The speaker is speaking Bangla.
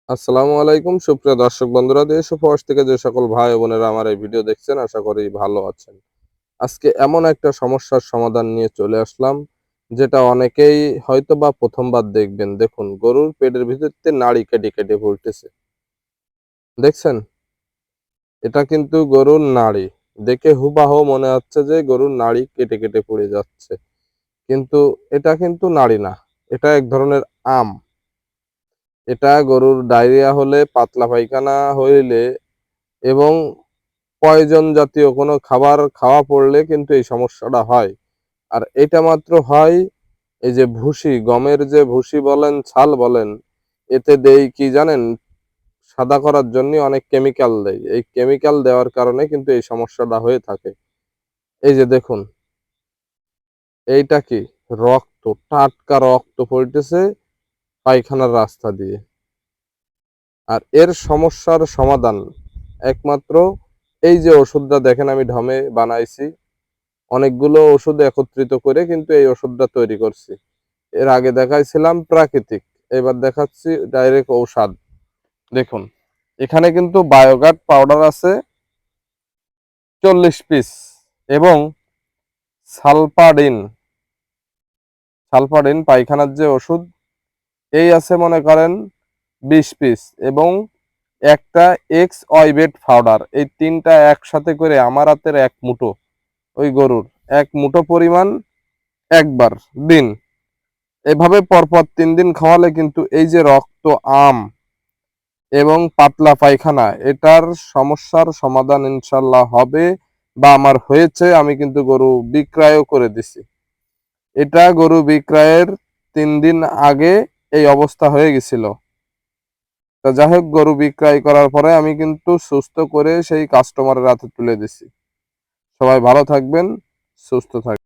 আসসালামু আলাইকুম সুপ্রিয় দর্শক বন্ধুরা, দেশ ও প্রবাস থেকে যে সকল ভাই ও বোনেরা আমার এই ভিডিও দেখছেন আশা করি ভালো আছেন। আজকে এমন একটা সমস্যার সমাধান নিয়ে চলে আসলাম, যেটা অনেকেই হয়তোবা প্রথমবার দেখবেন। দেখুন, গরুর পেটের ভিতর থেকে নাড়ি কেটে কেটে পড়তেছে, দেখছেন? এটা কিন্তু গরুর নাড়ি। দেখে হুবাহু মনে হচ্ছে যে গরুর নাড়ি কেটে কেটে পড়ে যাচ্ছে, কিন্তু এটা কিন্তু নাড়ি না, এটা এক ধরনের আম। এটা গরুর ডায়রিয়া হলে, পাতলা পায়খানা হইলে এবং পয়জন জাতীয় কোনো খাবার খাওয়া পড়লে কিন্তু এই সমস্যাটা হয়। আর এটা মাত্র হয় এই যে ভুসি, গমের যে ভুসি বলেন, ছাল বলেন, এতে দেই কি জানেন? সাদা করার জন্য অনেক কেমিক্যাল দেয়। এই কেমিক্যাল দেওয়ার কারণে কিন্তু এই সমস্যাটা হয়ে থাকে। এই যে দেখুন, এইটা কি? রক্ত, টাটকা রক্ত পড়তেছে পায়খানার রাস্তা দিয়ে। আর এর সমস্যার সমাধান একমাত্র এই যে ওষুধটা দেখেন আমি ঢমে বানাইছি, অনেকগুলো ওষুধ একত্রিত করে কিন্তু এই ওষুধটা তৈরি করছি। এর আগে দেখাইছিলাম প্রাকৃতিক, এবার দেখাচ্ছি ডাইরেক্ট ঔষধ। দেখুন, এখানে কিন্তু বায়োগার্ড পাউডার আছে 40 পিস এবং সালপাডিন, সালপাডিন পায়খানার যে ওষুধ, এই আছে মনে করেন 20 পিস এবং একটা এক্স অয়বেট পাউডার। এই তিনটা একসাথে করে আমার হাতের এক মুঠো, ওই গরুর এক মুঠো পরিমাণ একবার দিন। এভাবে পরপর 3 দিন খাওয়ালে কিন্তু এই যে রক্ত আম এবং পাতলা পায়খানা, এটার সমস্যার সমাধান ইনশাল্লাহ হবে বা আমার হয়েছে। আমি কিন্তু গরু বিক্রয়ও করে দিছি। এটা গরু বিক্রয়ের 3 দিন আগে এই অবস্থা হয়ে গেছিল। তা যাই হোক, গরু বিক্রয় করার পরে আমি কিন্তু সুস্থ করে সেই কাস্টমারের হাতে তুলে দিছি। সবাই ভালো থাকবেন, সুস্থ থাকবেন।